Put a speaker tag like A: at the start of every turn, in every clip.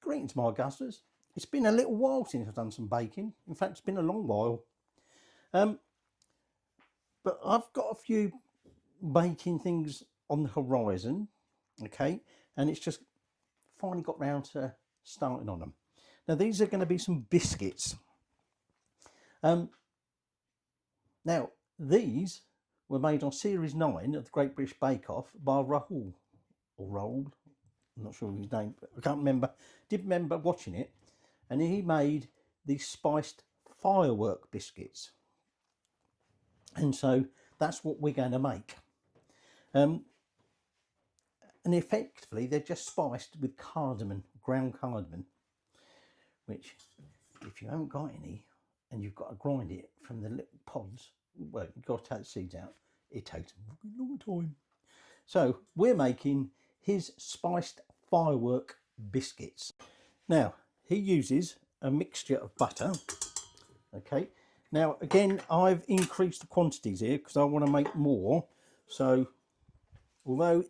A: Greetings my guzzlers. It's been a little while since I've done some baking. In fact, it's been a long while. But I've got a few baking things on the horizon, okay, and it's just finally got round to starting on them. Now these are going to be some biscuits. Now these were made on series 9 of the Great British Bake Off by Rahul, or Rahul, I'm not sure of his name, but I can't remember. Did remember watching it, and he made these spiced firework biscuits, and so that's what we're going to make. And effectively they're just spiced with cardamom, ground cardamom, which if you haven't got any and you've got to grind it from the little pods, well, you've got to take the seeds out. It takes a long time. So we're making his spiced firework biscuits. Now he uses a mixture of butter. Okay, now again I've increased the quantities here because I want to make more. So although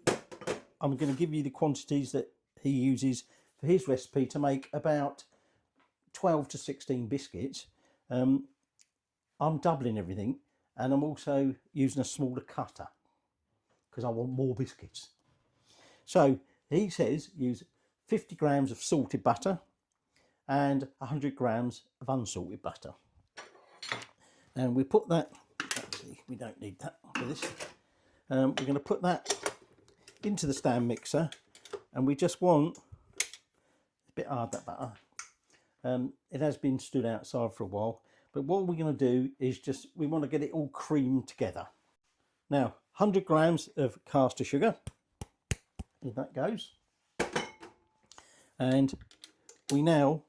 A: I'm going to give you the quantities that he uses for his recipe to make about 12 to 16 biscuits, I'm doubling everything, and I'm also using a smaller cutter because I want more biscuits. So he says use 50 grams of salted butter and 100 grams of unsalted butter. And we put that, actually we don't need that for this, we're going to put that into the stand mixer, and we just want, a bit hard that butter, it has been stood outside for a while, but what we're going to do is just, we want to get it all creamed together. Now 100 grams of caster sugar, in that goes, and we now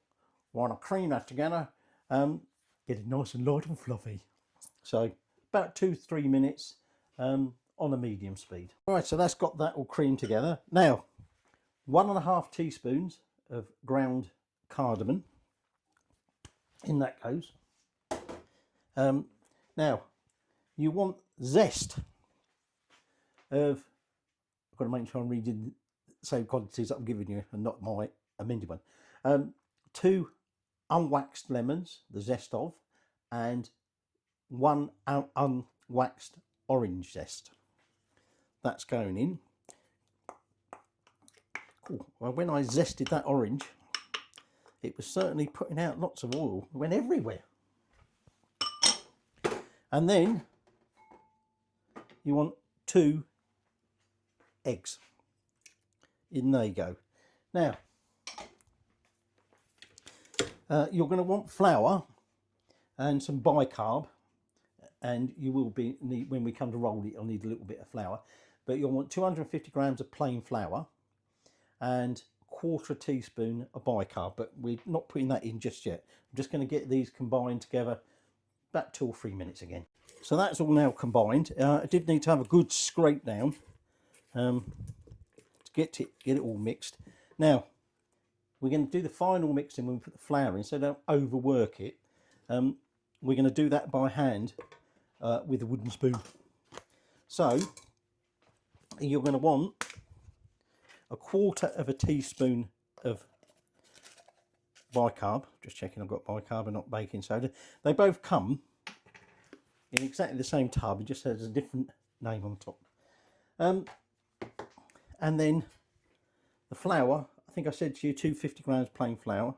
A: want to cream that together, get it nice and light and fluffy. So about 2-3 minutes on a medium speed. Right, so that's got that all creamed together. Now 1.5 teaspoons of ground cardamom, in that goes. Now you want zest of, I've got to make sure I'm reading the same quantities that I'm giving you and not my amended one. 2 unwaxed lemons, the zest of, and 1 unwaxed orange zest. That's going in. Cool. Well, when I zested that orange, it was certainly putting out lots of oil. It went everywhere. And then you want 2 eggs. In there you go. Now you're going to want flour and some bicarb, and you will be need, when we come to roll it, I'll need a little bit of flour, but you'll want 250 grams of plain flour and 1/4 teaspoon of bicarb, but we're not putting that in just yet. I'm just going to get these combined together about 2 or 3 minutes again. So that's all now combined. I did need to have a good scrape down to get it all mixed. Now we're going to do the final mixing when we put the flour in, so don't overwork it. We're going to do that by hand with a wooden spoon. So you're going to want 1/4 teaspoon of bicarb. Just checking I've got bicarb and not baking soda. They both come in exactly the same tub, it just has a different name on top. And then the flour, I think I said to you 250 grams plain flour.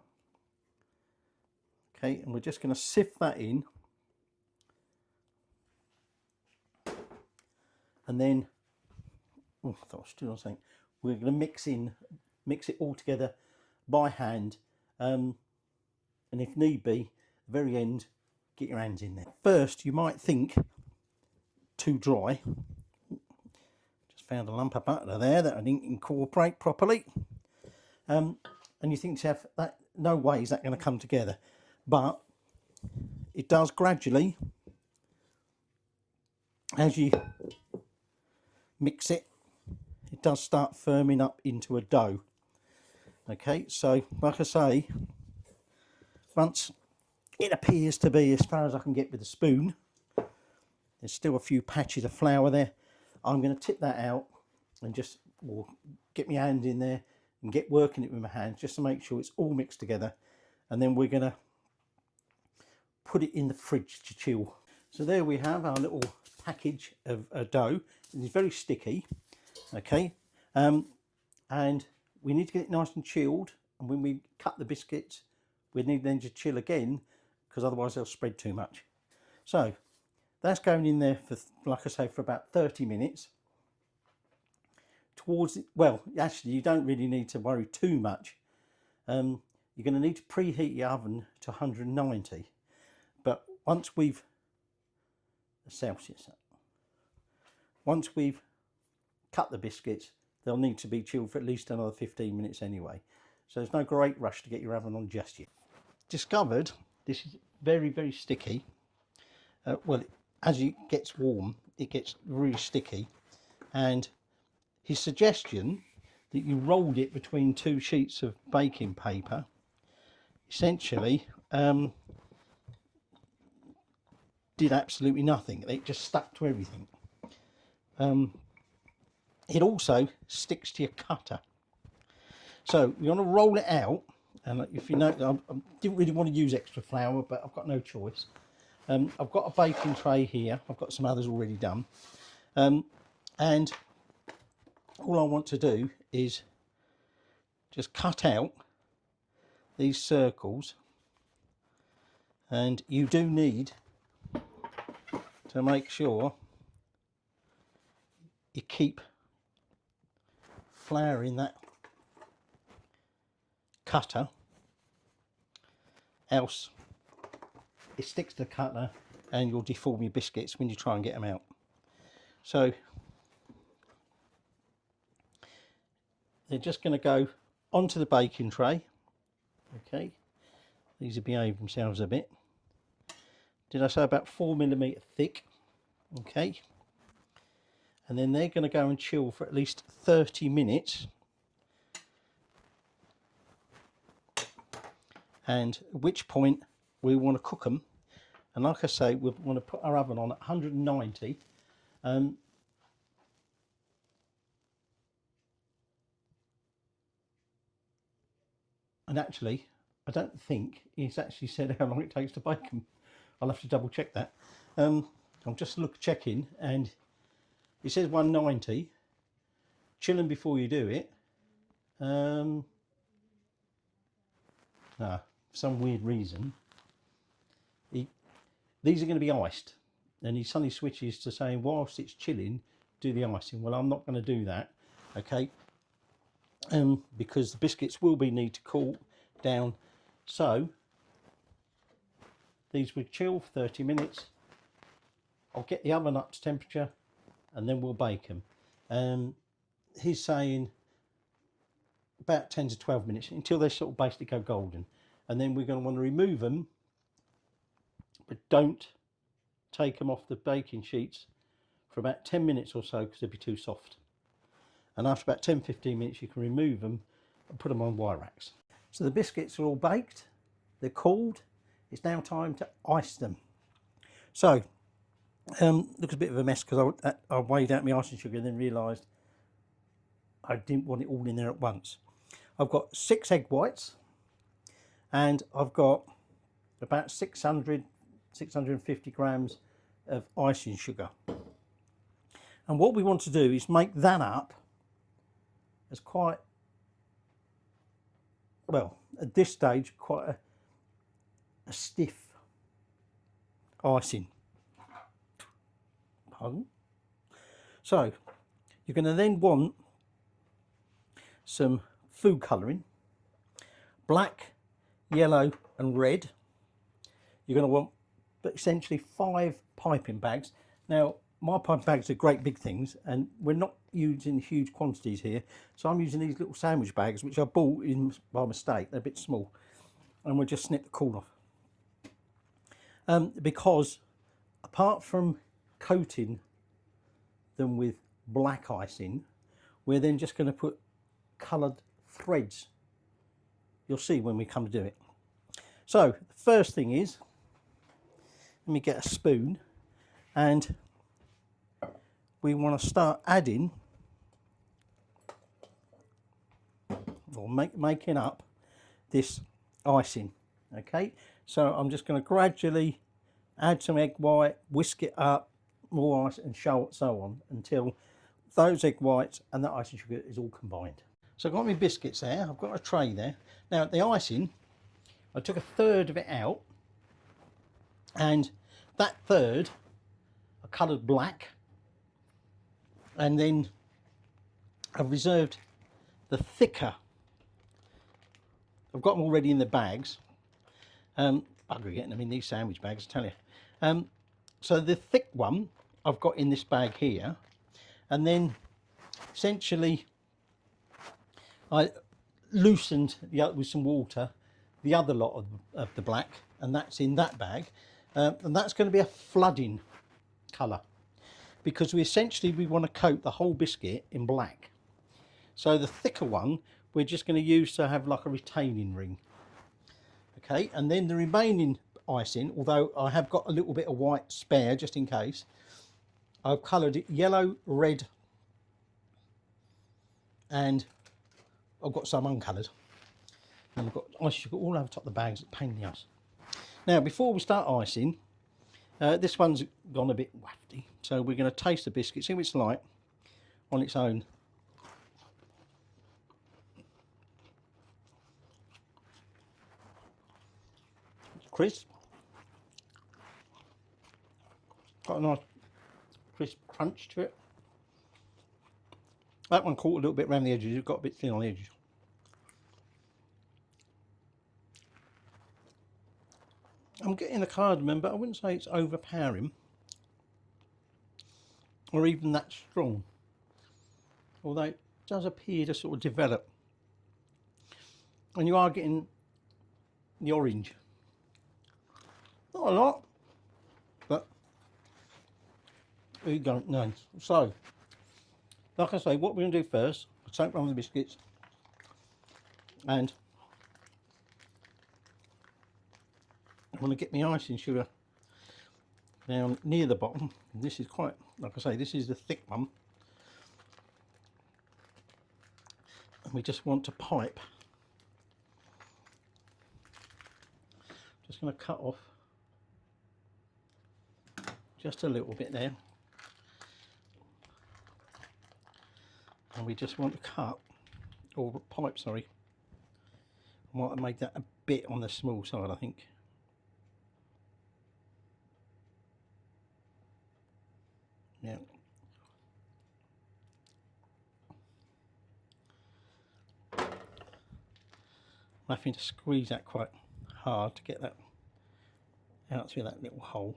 A: Okay, and we're just going to sift that in, and then oh, I thought I was still on saying we're going to mix it all together by hand, and if need be, at the very end, get your hands in there. First, you might think too dry. Just found a lump of butter there that I didn't incorporate properly, and you think to yourself, that no way is that going to come together. But it does gradually, as you mix it, it does start firming up into a dough. Okay, so like I say, once it appears to be as far as I can get with a spoon, there's still a few patches of flour there. I'm going to tip that out and just get my hand in there and get working it with my hands just to make sure it's all mixed together. And then we're going to put it in the fridge to chill. So there we have our little package of dough. It's very sticky, okay, and we need to get it nice and chilled. And when we cut the biscuits, we need them to chill again, because otherwise they'll spread too much. So that's going in there for, like I say, for about 30 minutes. Towards it, well, actually, you don't really need to worry too much. You're going to need to preheat your oven to 190. But once we've Celsius, once we've cut the biscuits, they'll need to be chilled for at least another 15 minutes anyway. So there's no great rush to get your oven on just yet. Discovered this is very, very sticky. Well, as it gets warm, it gets really sticky. And his suggestion that you rolled it between 2 sheets of baking paper essentially did absolutely nothing. It just stuck to everything. It also sticks to your cutter. So you want to roll it out, and if you know, I didn't really want to use extra flour, but I've got no choice. I've got a baking tray here. I've got some others already done, and all I want to do is just cut out these circles, and you do need to make sure you keep flour in that cutter, else it sticks to the cutter and you'll deform your biscuits when you try and get them out. So they're just going to go onto the baking tray. Okay, these will behave themselves a bit. Did I say about 4mm thick? Okay, and then they're going to go and chill for at least 30 minutes. And at which point we want to cook them. And like I say, we want to put our oven on at 190. And actually, I don't think it's actually said how long it takes to bake them. I'll have to double check that. I'm just checking, and it says 190. Chill them before you do it. For some weird reason, these are going to be iced, and he suddenly switches to saying whilst it's chilling, do the icing. Well, I'm not going to do that, okay, because the biscuits will need to cool down. So these will chill for 30 minutes. I'll get the oven up to temperature, and then we'll bake them. He's saying about 10 to 12 minutes until they sort of basically go golden, and then we're going to want to remove them, but don't take them off the baking sheets for about 10 minutes or so, because they'll be too soft. And after about 10-15 minutes you can remove them and put them on wire racks. So the biscuits are all baked, they're cooled. It's now time to ice them. So looks a bit of a mess because I weighed out my icing sugar and then realised I didn't want it all in there at once. I've got 6 egg whites, and I've got about 650 grams of icing sugar. And what we want to do is make that up as quite, well, at this stage, quite a stiff icing. Pardon? So you're going to then want some food colouring, black, yellow and red. You're going to want essentially 5 piping bags. Now my piping bags are great big things, and we're not using huge quantities here, so I'm using these little sandwich bags which I bought in by mistake. They're a bit small, and we'll just snip the corn off. Because apart from coating them with black icing, we're then just going to put coloured threads. You'll see when we come to do it. So the first thing is, let me get a spoon, and we want to start adding, or making up this icing. Okay, so I'm just going to gradually add some egg white, whisk it up, more ice, and so on until those egg whites and the icing sugar is all combined. So I've got my biscuits there, I've got a tray there. Now the icing, I took a third of it out, and that third I coloured black, and then I've reserved the thicker. I've got them already in the bags. Bugger getting them in these sandwich bags, I tell you. So the thick one I've got in this bag here, and then essentially I loosened with some water the other lot of the black, and that's in that bag, and that's going to be a flooding colour, because we want to coat the whole biscuit in black. So the thicker one we're just going to use to have like a retaining ring. Okay, and then the remaining icing, although I have got a little bit of white spare just in case, I've coloured it yellow, red, and I've got some uncoloured. And I've got ice sugar all over top of the bags, it's a pain in the ass. Now before we start icing, this one's gone a bit wafty, so we're going to taste the biscuit, see what it's like on its own. It's crisp, got a nice crisp crunch to it. That one caught a little bit around the edges, it's got a bit thin on the edges. I'm getting the cardamom, but I wouldn't say it's overpowering or even that strong, although it does appear to sort of develop. And you are getting the orange, not a lot, but you don't know. So like I say, what we're going to do first, I'll take one of the biscuits, and I'm going to get my icing sugar down near the bottom. And this is quite, like I say, this is the thick one, and we just want to pipe. Just going to cut off just a little bit there, and we just want to cut, or pipe, sorry. I might have made that a bit on the small side, I think. Yeah. I'm having to squeeze that quite hard to get that out through that little hole.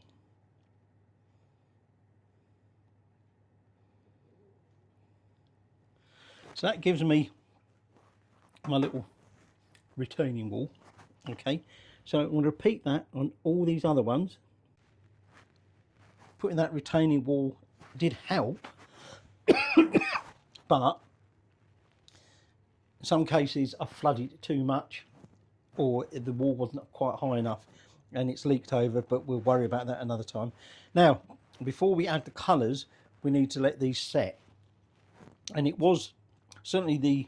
A: So that gives me my little retaining wall. Okay, so I'm going to repeat that on all these other ones. Putting that retaining wall did help, but in some cases I flooded it too much, or the wall wasn't quite high enough and it's leaked over, but we'll worry about that another time. Now before we add the colours, we need to let these set, and it was certainly the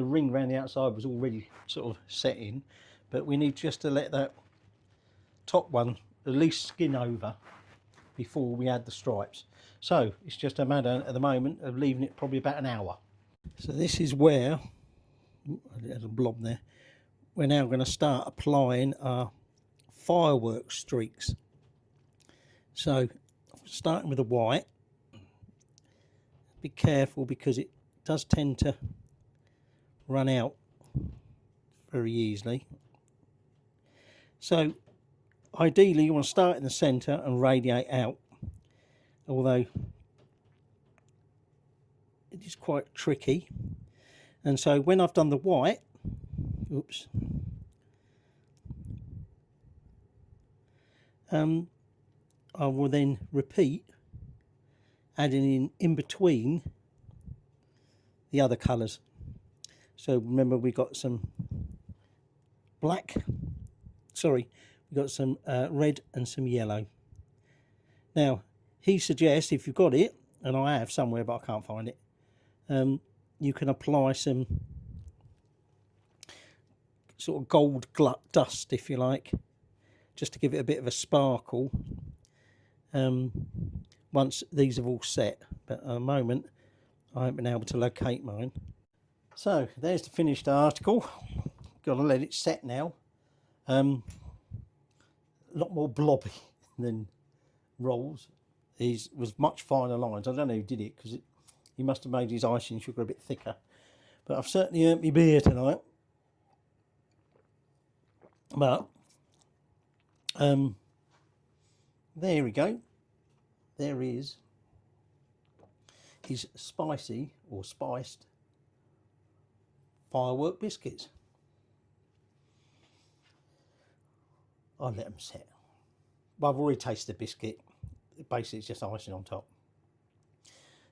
A: ring around the outside was already sort of set in, but we need just to let that top one at least skin over before we add the stripes. So it's just a matter at the moment of leaving it probably about an hour. So this is where, there's a blob there, we're now going to start applying our fireworks streaks. So starting with the white, be careful because it does tend to run out very easily. So ideally you want to start in the centre and radiate out, although it is quite tricky. And so when I've done the white, oops, I will then repeat, adding in between the other colours. So remember, we got some black, sorry, we got some red and some yellow. Now he suggests, if you've got it, and I have somewhere but I can't find it, you can apply some sort of gold dust, if you like, just to give it a bit of a sparkle. Once these have all set, but at the moment I haven't been able to locate mine. So there's the finished article. Got to let it set now. A lot more blobby than Rahul's. He was much finer lines. I don't know who did it, because he must have made his icing sugar a bit thicker. But I've certainly earned my beer tonight. But there we go. There is his spicy or spiced firework biscuits. I'll let them set. But I've already tasted the biscuit. Basically, it's just icing on top.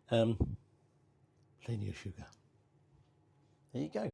A: Plenty of sugar. There you go.